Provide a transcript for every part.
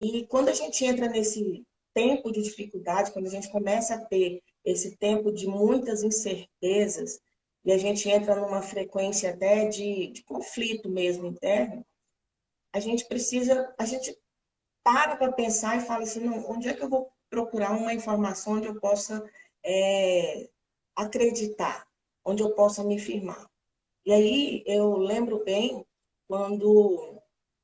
E quando a gente entra nesse tempo de dificuldade, quando a gente começa a ter esse tempo de muitas incertezas, e a gente entra numa frequência até de conflito mesmo interno, a gente para pensar e fala assim, não, onde é que eu vou procurar uma informação onde eu possa é, acreditar, onde eu possa me firmar. E aí eu lembro bem quando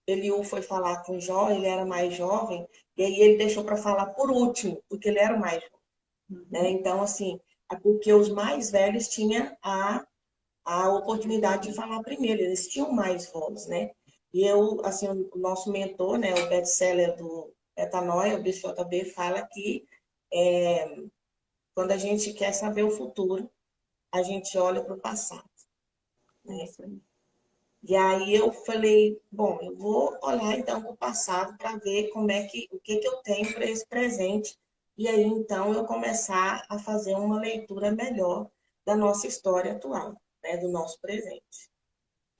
Eliú foi falar com Jó, ele era mais jovem, e aí ele deixou para falar por último, porque ele era o mais jovem. Né? Uhum. Então, assim, porque os mais velhos tinham a oportunidade de falar primeiro, eles tinham mais voz, né? E eu, assim, o nosso mentor, né, o best-seller do Metanoia, o BCJB, fala que quando a gente quer saber o futuro, a gente olha para o passado, É né? isso aí. E aí eu falei, bom, eu vou olhar então para o passado para ver como é que o que eu tenho para esse presente. E aí então eu começar a fazer uma leitura melhor da nossa história atual, né, do nosso presente.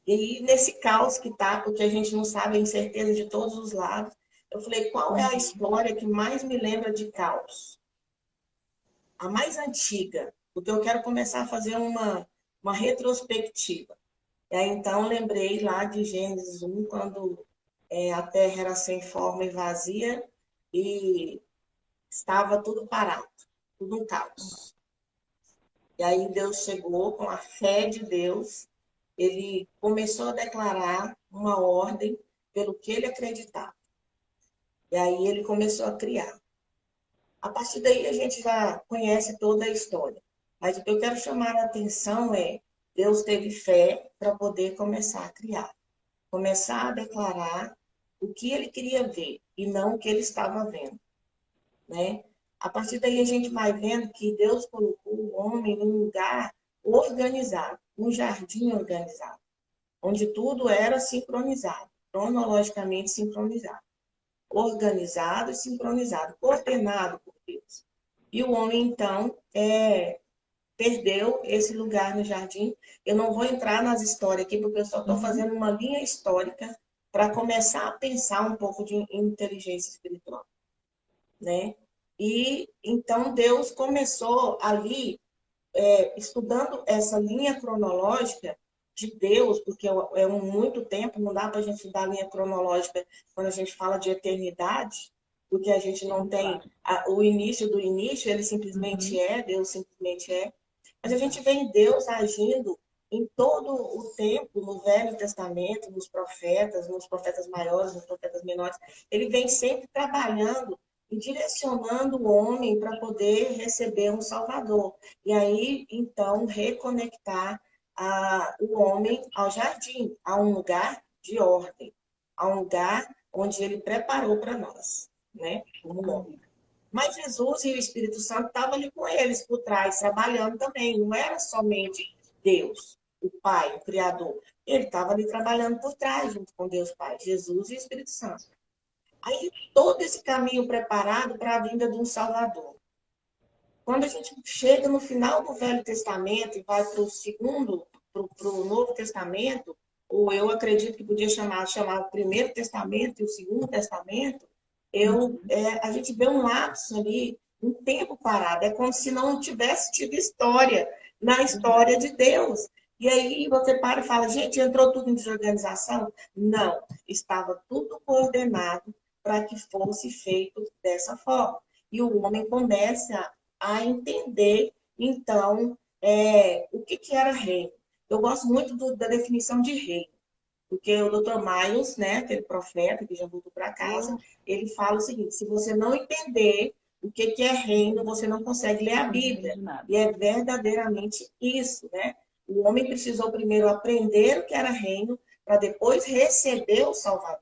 E nesse caos que tá, porque a gente não sabe a incerteza de todos os lados, eu falei, qual é a Uhum. história que mais me lembra de caos? A mais antiga, porque eu quero começar a fazer uma retrospectiva. E aí, então, lembrei lá de Gênesis 1, quando a terra era sem forma e vazia e estava tudo parado, tudo um caos. E aí Deus chegou com a fé de Deus, ele começou a declarar uma ordem pelo que ele acreditava. E aí ele começou a criar. A partir daí a gente já conhece toda a história. Mas o que eu quero chamar a atenção é Deus teve fé para poder começar a criar, começar a declarar o que ele queria ver e não o que ele estava vendo, né? A partir daí a gente vai vendo que Deus colocou o homem num lugar organizado, um jardim organizado, onde tudo era sincronizado, cronologicamente sincronizado, organizado e sincronizado, coordenado por Deus. E o homem, então, perdeu esse lugar no jardim. Eu não vou entrar nas histórias aqui, porque eu só estou Uhum. fazendo uma linha histórica para começar a pensar um pouco de inteligência espiritual, né? E então Deus começou ali, estudando essa linha cronológica de Deus, porque é um muito tempo, não dá para a gente estudar a linha cronológica quando a gente fala de eternidade, porque a gente não Sim, tem claro. o início do início, ele simplesmente Uhum. Deus simplesmente é. Mas a gente Exato. vê Deus agindo em todo o tempo, no Velho Testamento, nos profetas maiores, nos profetas menores. Ele vem sempre trabalhando e direcionando o homem para poder receber um Salvador. E aí, então, reconectar o homem ao jardim, a um lugar de ordem, a um lugar onde ele preparou para nós, né? Como homem. Amém. Mas Jesus e o Espírito Santo estavam ali com eles por trás, trabalhando também. Não era somente Deus, o Pai, o Criador. Ele estava ali trabalhando por trás, junto com Deus Pai, Jesus e o Espírito Santo. Aí todo esse caminho preparado para a vinda de um Salvador. Quando a gente chega no final do Velho Testamento e vai para o segundo, para o Novo Testamento, ou eu acredito que podia chamar o Primeiro Testamento e o Segundo Testamento, Uhum. a gente vê um lapso ali, um tempo parado. É como se não tivesse tido história na história Verdade. de Deus. E aí você para e fala, gente, entrou tudo em desorganização? Não, estava tudo coordenado para que fosse feito dessa forma. E o homem começa a entender, então, o que era reino. Eu gosto muito da definição de reino, porque o Dr. Miles, né, aquele profeta que já voltou para casa, Oh, ele fala o seguinte: se você não entender o que é reino, você não consegue ler a não entende Bíblia. de nada. E é verdadeiramente isso, né? O homem precisou primeiro aprender o que era reino, para depois receber o Salvador.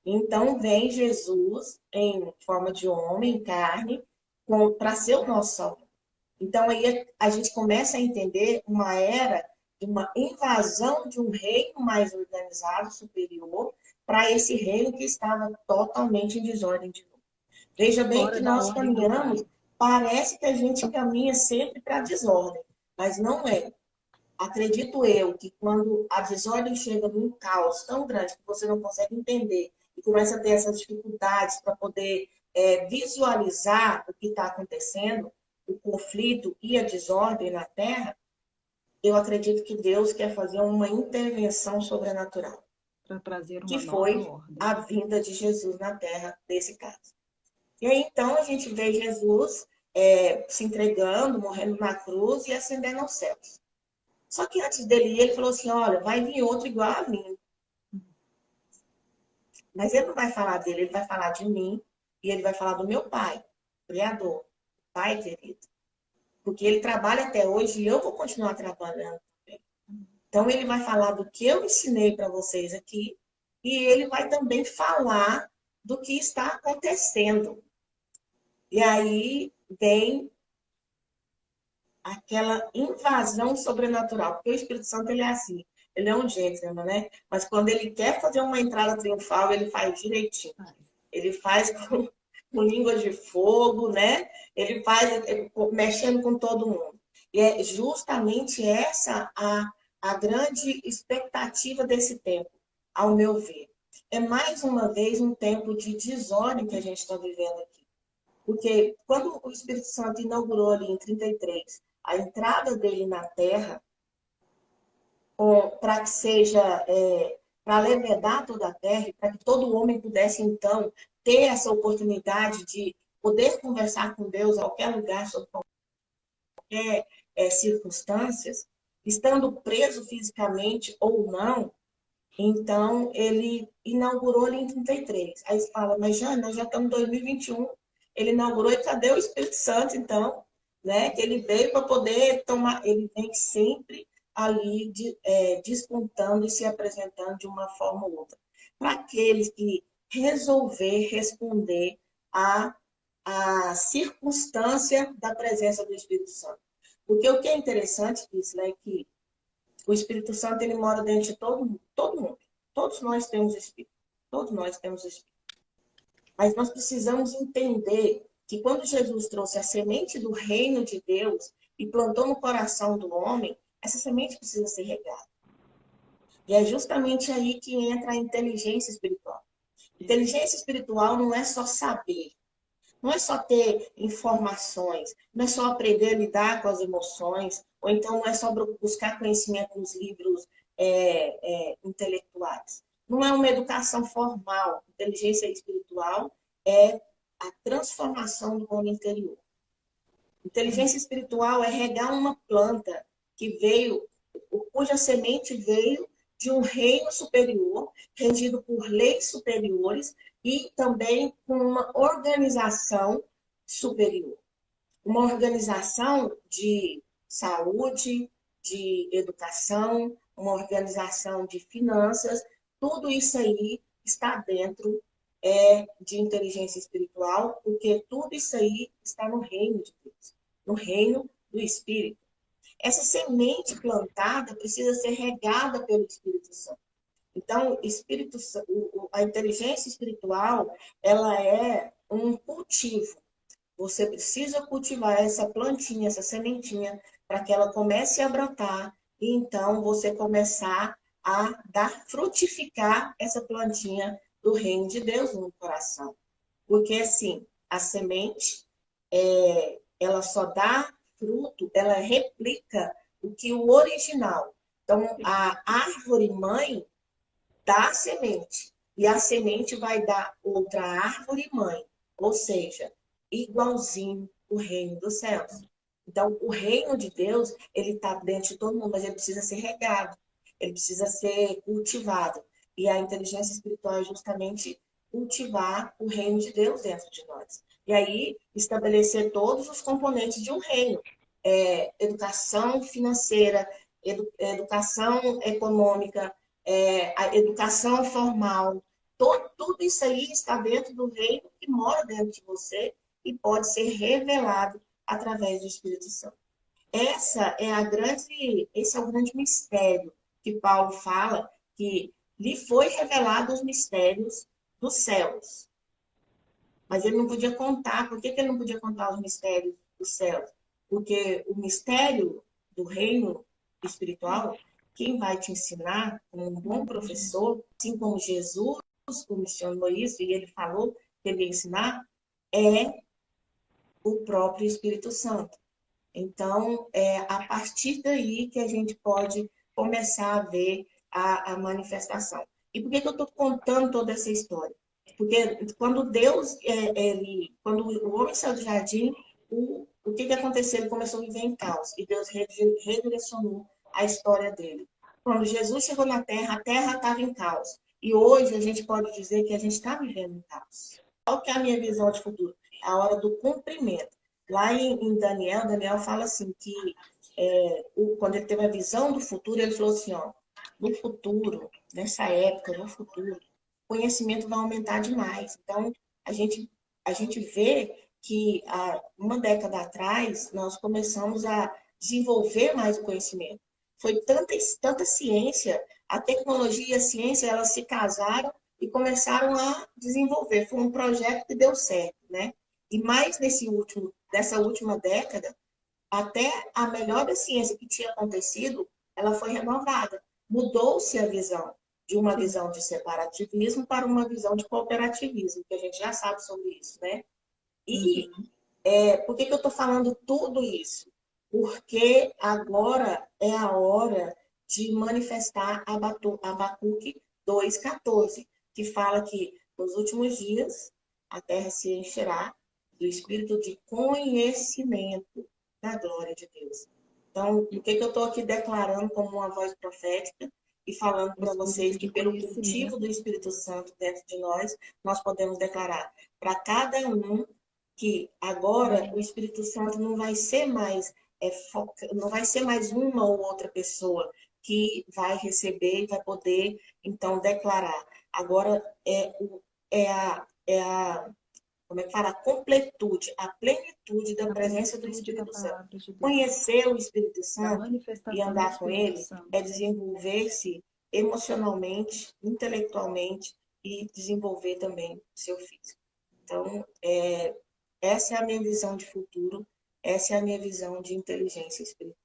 Então vem Jesus em forma de homem, carne, para ser o nosso Salvador. Então aí a gente começa a entender uma era de uma invasão de um reino mais organizado, superior, para esse reino que estava totalmente em desordem de novo. Veja bem que Fora da nós ordem do caminhamos, Pai. parece que a gente caminha sempre para a desordem, mas não é. Acredito eu que quando a desordem chega num caos tão grande que você não consegue entender e começa a ter essas dificuldades para poder visualizar o que está acontecendo, o conflito e a desordem na Terra, eu acredito que Deus quer fazer uma intervenção sobrenatural, Para trazer que uma nova foi ordem. a vinda de Jesus na Terra, nesse caso. E aí, então, a gente vê Jesus se entregando, morrendo na cruz e ascendendo aos céus. Só que antes dele ir, ele falou assim, olha, vai vir outro igual a mim. Mas ele não vai falar dele, ele vai falar de mim e ele vai falar do meu pai, Criador, Pai querido. Porque ele trabalha até hoje e eu vou continuar trabalhando também. Então, ele vai falar do que eu ensinei para vocês aqui e ele vai também falar do que está acontecendo. E aí vem aquela invasão sobrenatural, porque o Espírito Santo ele é assim, ele é um gentleman, né? Mas quando ele quer fazer uma entrada triunfal, ele faz direitinho. Ele faz com língua de fogo, né? Ele faz mexendo com todo mundo. E é justamente essa a grande expectativa desse tempo, ao meu ver. É mais uma vez um tempo de desordem que a gente está vivendo aqui. Porque quando o Espírito Santo inaugurou ali em 33 a entrada dele na Terra, para que seja, para levedar toda a Terra, para que todo homem pudesse, então, ter essa oportunidade de poder conversar com Deus a qualquer lugar, sobre qualquer circunstâncias, estando preso fisicamente ou não, então ele inaugurou ali em 33. Aí você fala, mas Jana, nós já estamos em 2021, ele inaugurou e cadê o Espírito Santo, então? Né? Que ele veio para poder tomar, ele vem sempre ali despontando e se apresentando de uma forma ou outra. Para aqueles que resolver responder à circunstância da presença do Espírito Santo. Porque o que é interessante, Gisela, é que o Espírito Santo ele mora dentro de todo mundo. Todos nós temos Espírito. Todos nós temos Espírito. Mas nós precisamos entender que quando Jesus trouxe a semente do reino de Deus e plantou no coração do homem, essa semente precisa ser regada. E é justamente aí que entra a inteligência espiritual. Inteligência espiritual não é só saber, não é só ter informações, não é só aprender a lidar com as emoções, ou então não é só buscar conhecimento nos livros intelectuais. Não é uma educação formal. Inteligência espiritual é a transformação do homem interior. Inteligência espiritual é regar uma planta que veio, cuja semente veio de um reino superior, regido por leis superiores e também com uma organização superior. Uma organização de saúde, de educação, uma organização de finanças, tudo isso aí está dentro de inteligência espiritual, porque tudo isso aí está no reino de Deus, no reino do Espírito. Essa semente plantada precisa ser regada pelo Espírito Santo. Então, a inteligência espiritual, ela é um cultivo. Você precisa cultivar essa plantinha, essa sementinha, para que ela comece a brotar e então você começar a frutificar essa plantinha do reino de Deus no coração. Porque, assim, a semente, ela só dá fruto, ela replica o que o original. Então, a árvore mãe dá semente, e a semente vai dar outra árvore mãe, ou seja, igualzinho o reino dos céus. Então, o reino de Deus, ele está dentro de todo mundo, mas ele precisa ser regado, ele precisa ser cultivado. E a inteligência espiritual é justamente cultivar o reino de Deus dentro de nós. E aí, estabelecer todos os componentes de um reino. Educação financeira, educação econômica, a educação formal, tudo isso aí está dentro do reino que mora dentro de você e pode ser revelado através do Espírito Santo. Esse é o grande mistério que Paulo fala, que lhe foi revelado os mistérios dos céus. Mas ele não podia contar. Por que ele não podia contar os mistérios dos céus? Porque o mistério do reino espiritual, quem vai te ensinar, como um bom professor, assim como Jesus, mencionou isso e ele falou que ele ia ensinar, é o próprio Espírito Santo. Então, é a partir daí que a gente pode começar a ver a manifestação. E por que eu estou contando toda essa história? Porque quando Deus, quando o homem saiu do jardim, o que aconteceu? Ele começou a viver em caos. E Deus redirecionou a história dele. Quando Jesus chegou na Terra, a Terra estava em caos. E hoje a gente pode dizer que a gente está vivendo em caos. Qual que é a minha visão de futuro? É a hora do cumprimento. Lá em Daniel, Daniel fala assim que quando ele teve a visão do futuro, ele falou assim, ó, no futuro, nessa época, no futuro, o conhecimento vai aumentar demais. Então, a gente, a gente vê que há uma década atrás, nós começamos a desenvolver mais o conhecimento. Foi tanta ciência, a tecnologia e a ciência, elas se casaram e começaram a desenvolver. Foi um projeto que deu certo, né? E mais nessa última década, até a melhor da ciência que tinha acontecido, ela foi renovada. Mudou-se a visão, de uma Sim. visão de separativismo para uma visão de cooperativismo, que a gente já sabe sobre isso, né? E por que eu estou falando tudo isso? Porque agora é a hora de manifestar Abacuque 2,14, que fala que nos últimos dias a terra se encherá do espírito de conhecimento da glória de Deus. Então, o que eu estou aqui declarando como uma voz profética e falando O para vocês espírito que de pelo cultivo do conhecimento. Espírito Santo dentro de nós podemos declarar para cada um que agora o Espírito Santo não vai ser mais não vai ser mais uma ou outra pessoa que vai receber e vai poder então declarar. Agora é a como é que fala? A completude, a plenitude da A presença do plenitude da Espírito Santo. palavra de Deus, Conhecer o Espírito da Santo e manifestação do andar com Espírito ele é Santo. desenvolver-se emocionalmente, intelectualmente e desenvolver também o seu físico. Então, essa é a minha visão de futuro, essa é a minha visão de inteligência espiritual.